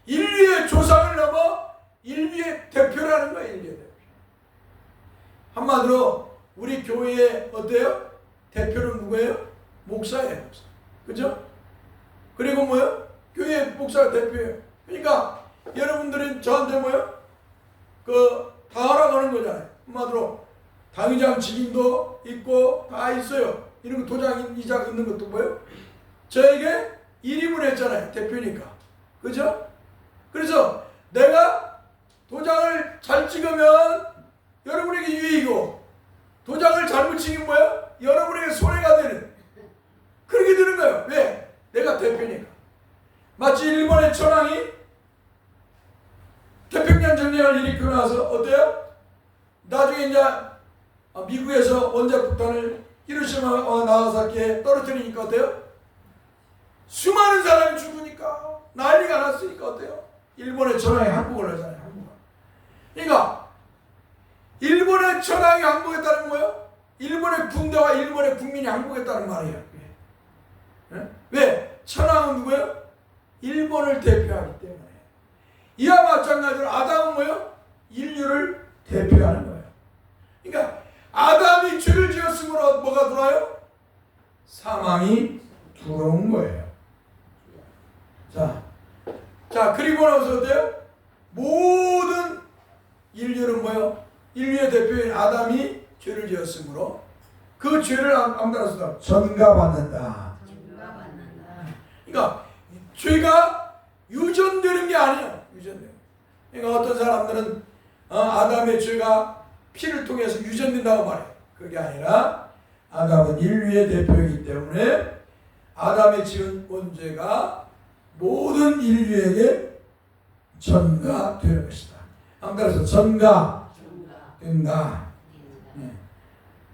인류의 조상을 넘어 인류의 대표라는 거예요. 인류의 대표. 한마디로 우리 교회의 어때요? 대표는 누구예요? 목사예요. 목사. 그죠? 그리고 뭐요? 교회 목사가 대표예요. 그러니까 여러분들은 저한테 뭐요? 다 하라고 거잖아요. 한마디로 당의장 직임도 있고 다 있어요. 이런 거 도장 이자 있는 것도 뭐요? 저에게 일임을 했잖아요. 대표니까. 그죠? 그래서 내가 도장을 잘 찍으면 여러분에게 유익이고 도장을 잘못 찍으면 뭐예요? 여러분에게 손해가 되는, 그렇게 되는 거예요. 왜? 내가 대표니까. 마치 일본의 천황이 태평양 전쟁을 일으키고 나서 어때요? 나중에 이제 미국에서 원자폭탄을 히로시마 나가사키에 떨어뜨리니까 어때요? 수많은 사람이 죽으니까 난리가 났으니까 어때요? 일본의 천황이 항복을 하잖아요. 항복. 그러니까 일본의 천황이 항복했다는 거예요? 일본의 군대와 일본의 국민이 항복했다는 말이에요. 왜? 천황은 누구예요? 일본을 대표하기 때문에. 이와 마찬가지로 아담은 뭐예요? 인류를 대표하는 거예요. 그러니까 아담이 죄를 지었으므로 뭐가 들어와요? 사망이 들어온 거예요. 자 그리고 나서 어때요? 모든 인류는 뭐예요? 인류의 대표인 아담이 죄를 지었으므로 그 죄를 암달아서 전가받는다. 그러니까 죄가 유전되는 게 아니에요. 유전돼요. 그러니까 어떤 사람들은 아담의 죄가 피를 통해서 유전된다고 말해요. 그게 아니라 아담은 인류의 대표이기 때문에 아담의 지은 원죄가 모든 인류에게 전가되는 것이다. 따라서 전가된다.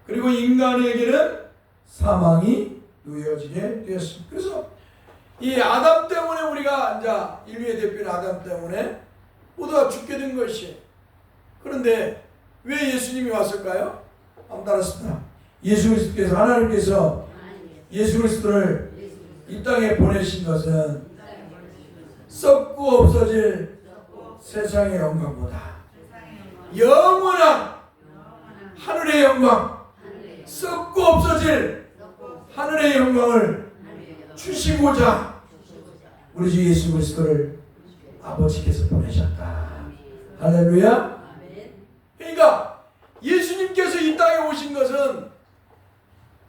그리고 인간에게는 사망이 누여지게 되었습니다. 그래서 이 아담 때문에 우리가 이제 인류의 대표인 아담 때문에 모두가 죽게 된 것이. 그런데 왜 예수님이 왔을까요? 한번 따랐습니다. 예수 그리스도께서 하나님께서 예수 그리스도를 이 땅에 보내신 것은 썩고 없어질 세상의 영광보다 영원한 하늘의 영광, 썩고 없어질 하늘의 영광을 주시고자 우리 주 예수 그리스도를 아버지께서 보내셨다. 할렐루야. 그러니까 예수님께서 이 땅에 오신 것은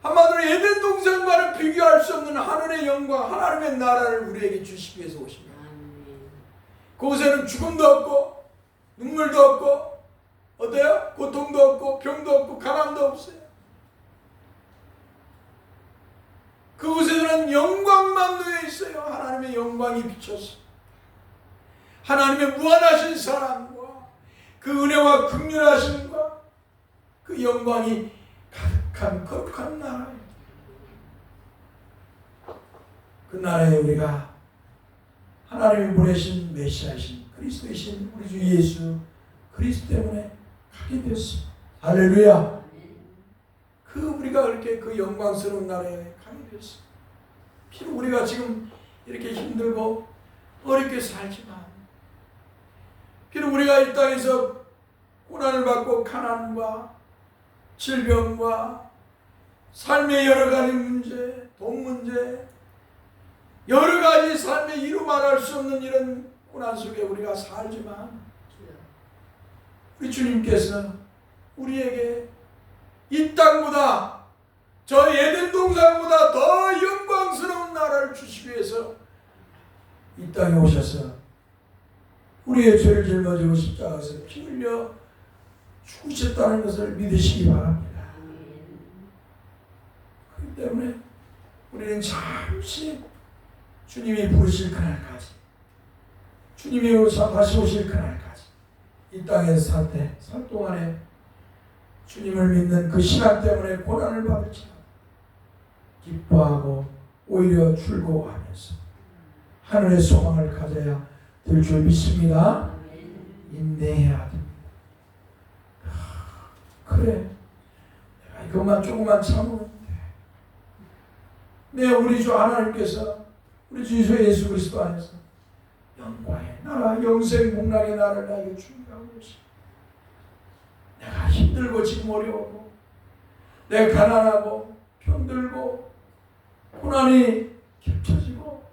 한마디로 에덴 동산과는 비교할 수 없는 하늘의 영광, 하나님의 나라를 우리에게 주시기 위해서 오신 거예요. 그곳에는 죽음도 없고 눈물도 없고 어때요? 고통도 없고 병도 없고 가난도 없어요. 그곳에는 영광만 놓여 있어요. 하나님의 영광이 비쳐서 하나님의 무한하신 사랑과 그 은혜와 긍휼하심과 그 영광이 가득한 거룩한 나라예요. 그 나라에 우리가 하나님이 보내신 메시아이신 그리스도이신 우리 주 예수 그리스도 때문에 가게 되었습니다. 할렐루야. 그 우리가 그렇게 그 영광스러운 나라에 가게 되었습니다. 비록 우리가 지금 이렇게 힘들고 어렵게 살지만, 비록 우리가 이 땅에서 고난을 받고 가난과 질병과 삶의 여러 가지 문제, 돈 문제, 여러 가지 삶에 이루 말할 수 없는 이런 고난 속에 우리가 살지만, 우리 주님께서 우리에게 이 땅보다 저 에덴 동산보다 더 영광스러운 나라를 주시기 위해서 이 땅에 오셔서 우리의 죄를 짊어지고 십자가에서 피 흘려 죽으셨다는 것을 믿으시기 바랍니다. 그렇기 때문에 우리는 잠시 주님이 부르실 그날까지, 주님이 다시 오실 그날까지 이 땅에서 살 동안에 주님을 믿는 그 신앙 때문에 고난을 받을지라도 기뻐하고 오히려 즐거워하면서 하늘의 소망을 가져야 될 줄 믿습니다. 인내해야 됩니다. 그래, 내가 이것만 조금만 참으면 돼. 네, 우리 주 하나님께서 우리 주 예수 그리스도 안에서 영광의 나라, 영생 복락의 나라를 나에게 준비하고 계십니다. 내가 힘들고 지금 어려우고 내가 가난하고 병들고 고난이 겹쳐지고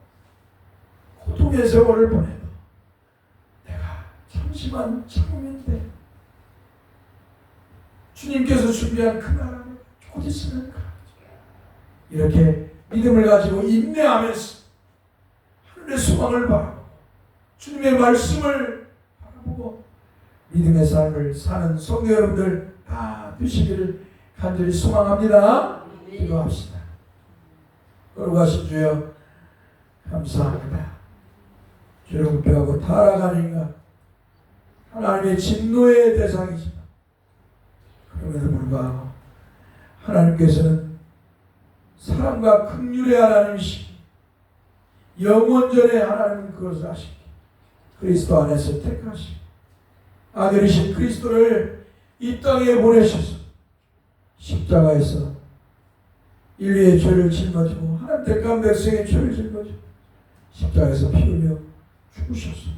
고통의 세월을 보내도 내가 잠시만 참으면 돼. 주님께서 준비한 그 나라를 곧 있으면 가죠. 이렇게 믿음을 가지고 인내하면서 하늘의 소망을 바라보고 주님의 말씀을 바라보고 믿음의 삶을 사는 성도 여러분들 다 되시기를 간절히 소망합니다. 기도합시다. 거룩하신 주여 감사합니다. 주를 굽혀하고 타락하는 것 하나님의 진노의 대상이지만 그럼에도 불구하고 하나님께서는 사랑과 긍휼의 하나님이시기 영원전에 하나님은 그것을 아시기 그리스도 안에서 택하시고 아들이신 그리스도를 이 땅에 보내셔서 십자가에서 인류의 죄를 짊어지고 하나님 택한 백성의 죄를 짊어지고 십자가에서 피 흘려 죽으셔서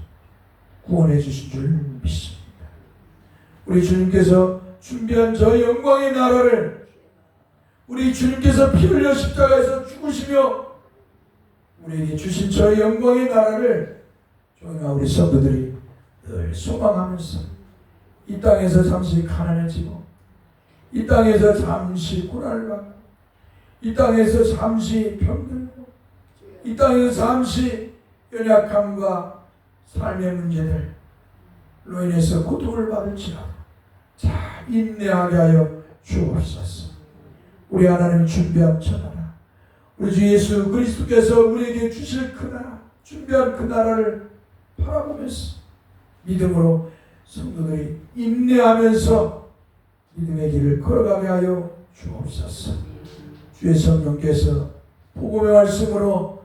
구원해 주신 줄 믿습니다. 우리 주님께서 준비한 저 영광의 나라를 우리 주님께서 피 흘려 십자가에서 죽으시며 우리에게 주신 저 영광의 나라를 저희가 우리 성도들이 늘 소망하면서 이 땅에서 잠시 가난해지고 이 땅에서 잠시 고난을 받고 이 땅에서 잠시 병들고 이 땅에서 잠시 연약함과 삶의 문제들 인해서 고통을 받을지라도 잘 인내하게 하여 주옵소서. 우리 하나님 준비한 천하라, 우리 주 예수 그리스도께서 우리에게 주실 그 나라, 준비한 그 나라를 바라보면서 믿음으로 성도들이 인내하면서 믿음의 길을 걸어가게 하여 주옵소서. 주의 성령께서 복음의 말씀으로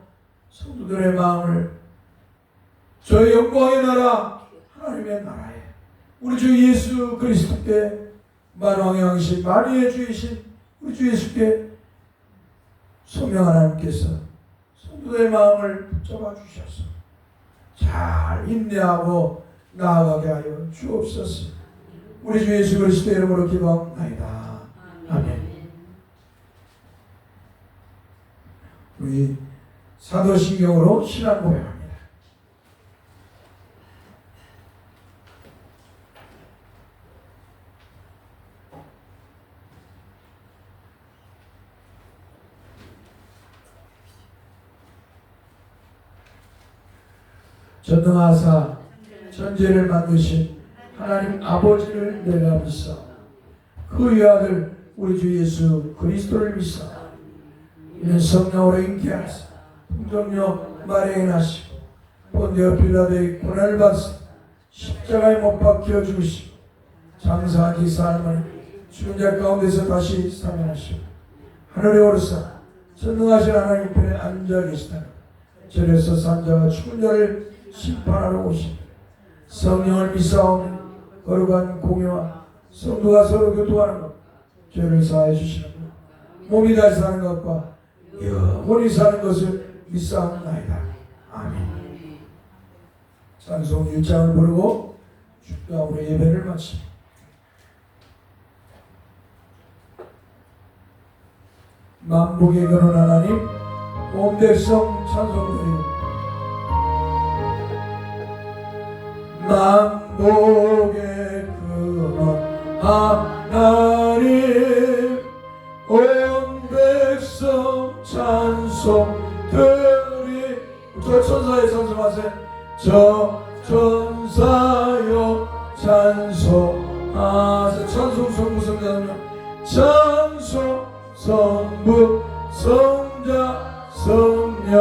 성도들의 마음을 저의 영광의 나라, 하나님의 나라에 우리 주 예수 그리스도께 만왕의 왕이신 만유의 주이신 우리 주 예수께 성령 하나님께서 성도의 마음을 붙잡아 주셔서 잘 인내하고 나아가게 하여 주옵소서. 우리 주 예수 그리스도의 이름으로 기도합니다. 아멘. 우리 사도신경으로 신앙 고백합니다. 전능하사 천지를 만드신 하나님 아버지를 내가 믿사 그 위아들 우리 주 예수 그리스도를 믿사 이는 성령으로 잉태하사 풍성녀 마리아에 나시고 본디오 빌라도의 고난을 받사 십자가에 못 박혀 죽으시고 장사한 지 사흘만에 죽은 자 가운데서 다시 살아나시고 하늘에 오르사 전능하신 하나님 편에 앉아 계시다는 절에서 산 자와 죽은 자를 심판하러 오신 성령을 믿사오니 거룩한 공유와 성도가 서로 교통하는 것, 죄를 사하여 주시는 것, 몸이 다시 사는 것과 영원히 사는 것을 믿사옵나이다. 아멘. 찬송 1장을 부르고 축도함으로 예배를 마칩니다. 만복의 근원 하나님, 온 백성 찬송드리고 만복의 근원 하나님, 온 백성 찬송드리. 저 천사의 찬송하세요. 저 천사여 찬송하세요. 찬송 성부 성자며 찬송 성부 성자 성령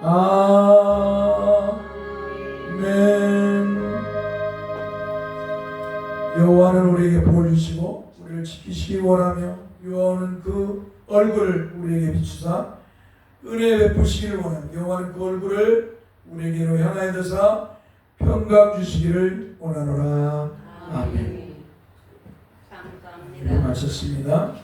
아멘. 여호와는 우리에게 복을 주시고 우리를 지키시기 원하며 여호와는 그 얼굴을 우리에게 비추사 은혜 베푸시기를 원하며 여호와는 그 얼굴을 우리에게로 향하여 드사 평강 주시기를 원하노라. 아멘. 네, 마쳤습니다.